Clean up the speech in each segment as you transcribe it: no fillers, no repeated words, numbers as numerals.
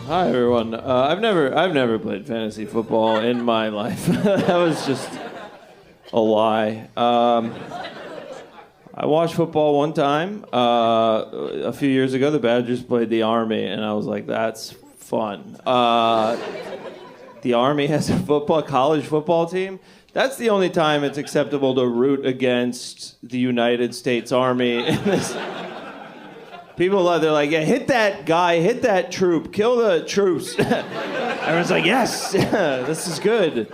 Hi everyone. I've never played fantasy football in my life. That was just a lie. I watched football one time a few years ago. The Badgers played the Army, and I was like, "That's fun." The Army has a college football team. That's the only time it's acceptable to root against the United States Army in this. People love, they're like, yeah, hit that guy, hit that troop, kill the troops. Everyone's like, yes, this is good.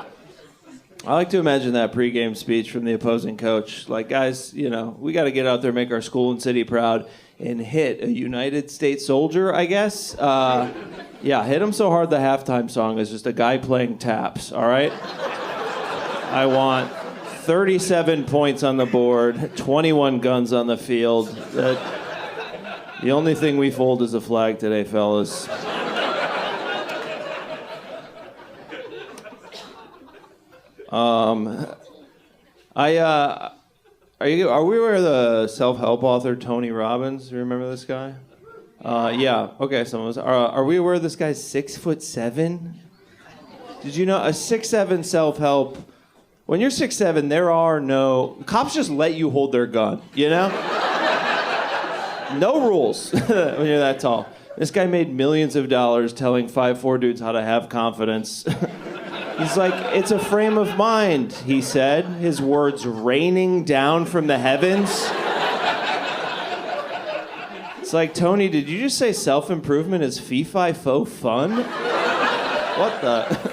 I like to imagine that pregame speech from the opposing coach. Like, guys, we got to get out there, make our school and city proud, and hit a United States soldier, I guess. Yeah, hit him so hard the halftime song is just a guy playing taps, all right? I want 37 points on the board, 21 guns on the field. The only thing we fold is a flag today, fellas. Are we aware of the self-help author Tony Robbins? You remember this guy? Yeah. Okay. Some of us are we aware this guy's 6'7"? Did you know a 6'7" self-help? When you're 6'7", there are no cops. Just let you hold their gun. No rules when you're that tall. This guy made millions of dollars telling 5'4" dudes how to have confidence. He's like, it's a frame of mind, he said, his words raining down from the heavens. It's like, Tony, did you just say self-improvement is fee-fi-fo-fun? What the?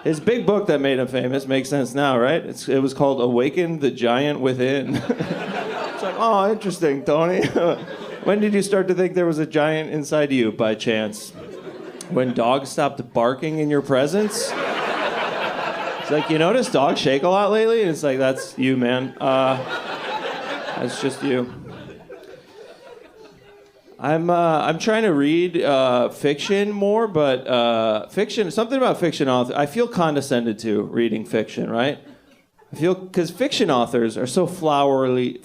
His big book that made him famous makes sense now, right? It was called Awaken the Giant Within. It's like, oh, interesting, Tony. When did you start to think there was a giant inside you, by chance? When dogs stopped barking in your presence? It's like, you notice dogs shake a lot lately? And it's like, that's you, man. That's just you. I'm trying to read fiction more, but fiction, something about fiction authors, I feel condescended to reading fiction, right? Because fiction authors are so flowery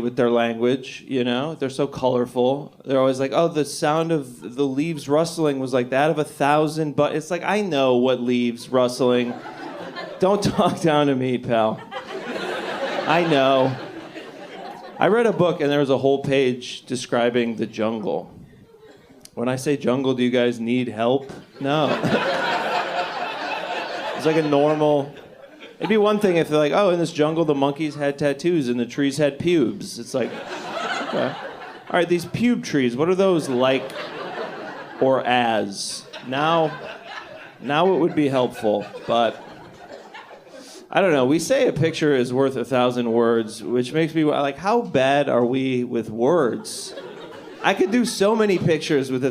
with their language, They're so colorful. They're always like, oh, the sound of the leaves rustling was like that of 1,000, but it's like, I know what leaves rustling. Don't talk down to me, pal. I know. I read a book and there was a whole page describing the jungle. When I say jungle, do you guys need help? No. It's like a normal... It'd be one thing if they're like, oh, in this jungle, the monkeys had tattoos and the trees had pubes. It's like, okay. All right, these pube trees, what are those like or as? Now it would be helpful, but I don't know. We say a picture is worth 1,000 words, which makes me like, how bad are we with words? I could do so many pictures with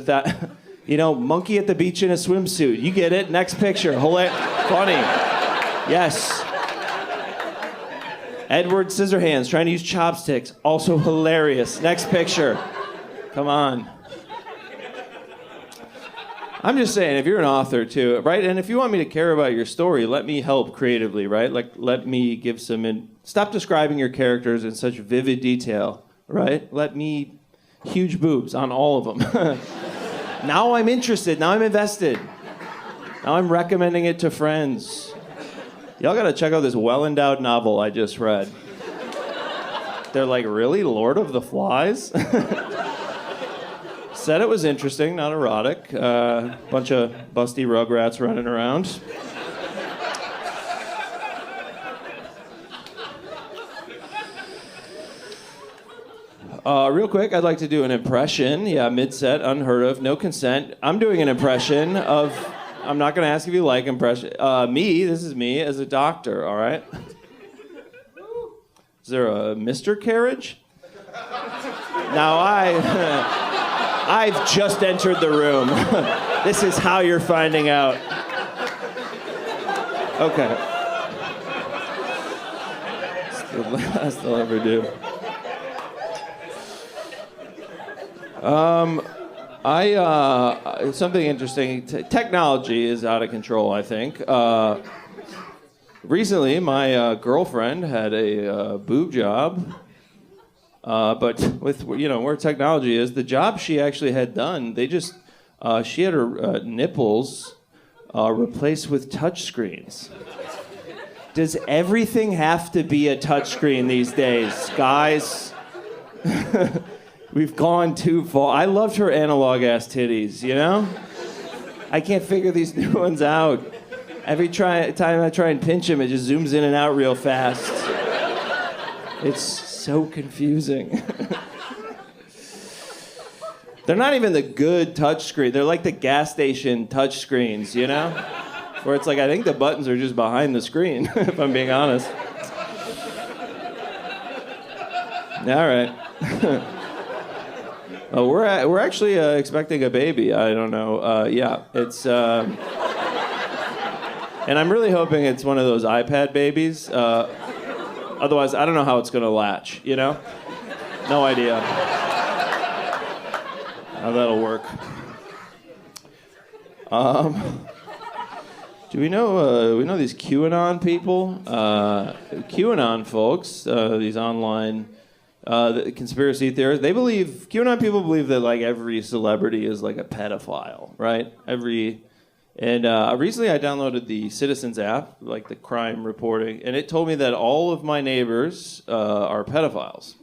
monkey at the beach in a swimsuit. You get it. Next picture. Funny. Yes. Edward Scissorhands trying to use chopsticks. Also hilarious. Next picture. Come on. I'm just saying, if you're an author too, right? And if you want me to care about your story, let me help creatively, right? Like, let me give stop describing your characters in such vivid detail, right? Let me huge boobs on all of them. Now I'm interested. Now I'm invested. Now I'm recommending it to friends. Y'all gotta check out this well-endowed novel I just read. They're like, really? Lord of the Flies? Said it was interesting, not erotic. Bunch of busty rugrats running around. Real quick, I'd like to do an impression. Yeah, mid-set, unheard of, no consent. I'm doing an impression of... I'm not going to ask if you like impression. This is me as a doctor, all right? Is there a Mr. Carriage? Now I've just entered the room. This is how you're finding out. Okay. That's the last I'll ever do. Something interesting. Technology is out of control, I think. Recently, my girlfriend had a boob job, but with where technology is, the job she actually had done, they just She had her nipples replaced with touchscreens. Does everything have to be a touchscreen these days, guys? We've gone too far. I loved her analog-ass titties, you know? I can't figure these new ones out. Every time I try and pinch them, it just zooms in and out real fast. It's so confusing. They're not even the good touchscreen. They're like the gas station touchscreens, you know? Where it's like, I think the buttons are just behind the screen, if I'm being honest. All right. We're actually expecting a baby. I don't know. Yeah, it's... and I'm really hoping it's one of those iPad babies. Otherwise, I don't know how it's going to latch, you know? No idea how that'll work. Do we know these QAnon people? QAnon folks, these online the conspiracy theorists, QAnon people believe that like every celebrity is like a pedophile, right? Recently I downloaded the Citizens app, like the crime reporting, and it told me that all of my neighbors are pedophiles.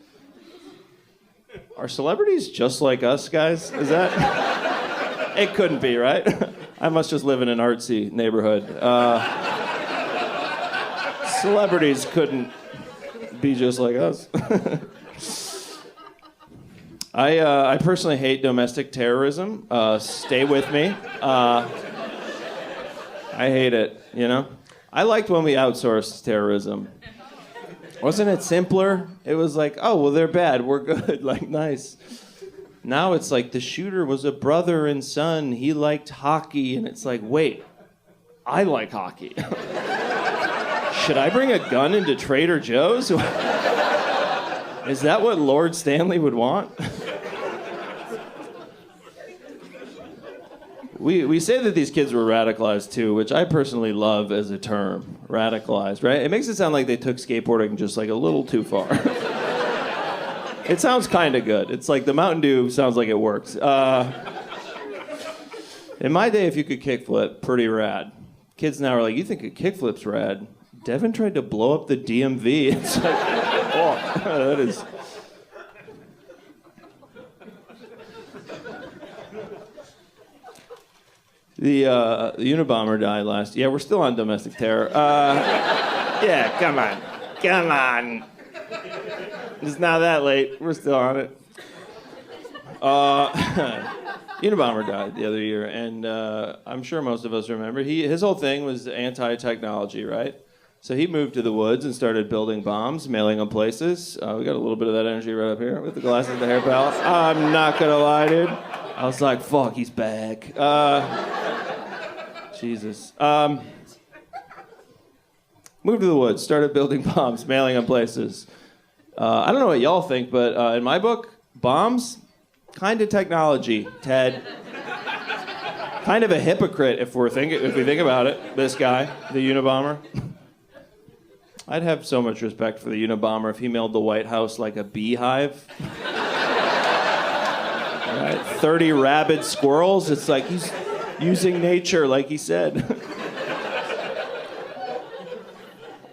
Are celebrities just like us, guys? Is that? It couldn't be, right? I must just live in an artsy neighborhood. Celebrities couldn't be just like us. I personally hate domestic terrorism. Stay with me. I hate it, you know? I liked when we outsourced terrorism. Wasn't it simpler? It was like, oh, well, they're bad. We're good. Like, nice. Now it's like the shooter was a brother and son. He liked hockey. And it's like, wait, I like hockey. Should I bring a gun into Trader Joe's? Is that what Lord Stanley would want? We say that these kids were radicalized too, which I personally love as a term, radicalized, right? It makes it sound like they took skateboarding just like a little too far. It sounds kind of good. It's like the Mountain Dew sounds like it works. In my day, if you could kickflip, pretty rad. Kids now are like, you think a kickflip's rad? Devin tried to blow up the DMV. It's like, oh, that is... The Unibomber died last... Yeah, we're still on domestic terror. Yeah, come on. It's not that late. We're still on it. Unibomber died the other year, and I'm sure most of us remember. His whole thing was anti-technology, right? So he moved to the woods and started building bombs, mailing them places. We got a little bit of that energy right up here with the glasses and the hair palace. I'm not gonna lie, dude. I was like, fuck, he's back. Jesus. Moved to the woods, started building bombs, mailing them places. I don't know what y'all think, but in my book, bombs, kind of technology, Ted. Kind of a hypocrite if we think about it. This guy, the Unibomber. I'd have so much respect for the Unibomber if he mailed the White House like a beehive. Right? 30 rabid squirrels. It's like he's using nature, like he said.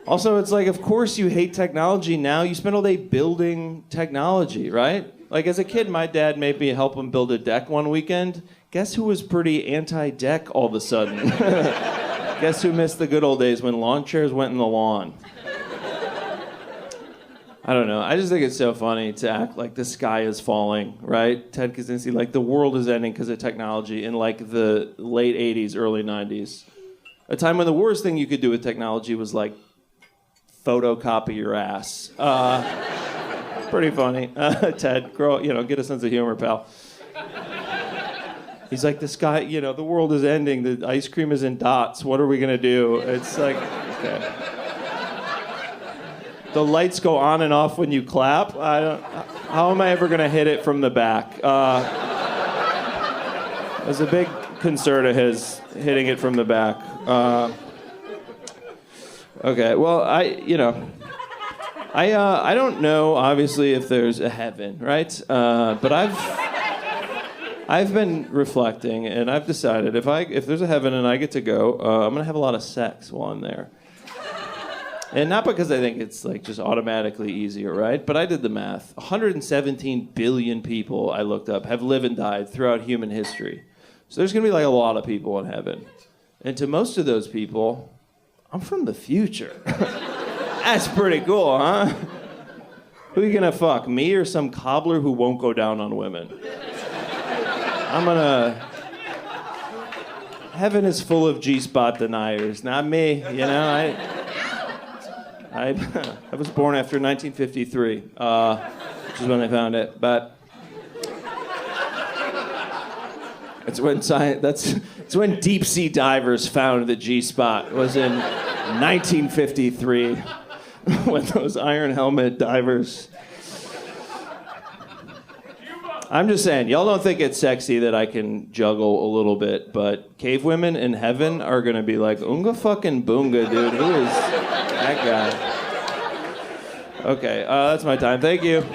Also, it's like, of course you hate technology now. You spend all day building technology, right? Like, as a kid, my dad made me help him build a deck one weekend. Guess who was pretty anti-deck all of a sudden? Guess who missed the good old days when lawn chairs went in the lawn? I don't know. I just think it's so funny to act like the sky is falling, right? Ted Kaczynski, like the world is ending because of technology in like the late 80s, early 90s. A time when the worst thing you could do with technology was like photocopy your ass. Pretty funny. Ted, get a sense of humor, pal. He's like, the sky, the world is ending. The ice cream is in dots. What are we going to do? It's like, okay. The lights go on and off when you clap. How am I ever going to hit it from the back? There's a big concern of his hitting it from the back. Okay, well, I don't know, obviously, if there's a heaven, right? But I've I've been reflecting, and I've decided if there's a heaven and I get to go, I'm gonna have a lot of sex while I'm there. And not because I think it's like just automatically easier, right? But I did the math. 117 billion people I looked up have lived and died throughout human history. So there's gonna be like a lot of people in heaven. And to most of those people, I'm from the future. That's pretty cool, huh? Who are you gonna fuck, me or some cobbler who won't go down on women? Heaven is full of G-spot deniers, not me, you know? I was born after 1953, which is when I found it, but it's when deep sea divers found the G-spot. It was in 1953 when those iron helmet divers. I'm just saying, y'all don't think it's sexy that I can juggle a little bit, but cave women in heaven are gonna be like, Unga fucking boonga, dude. Who is that guy? Okay, that's my time. Thank you.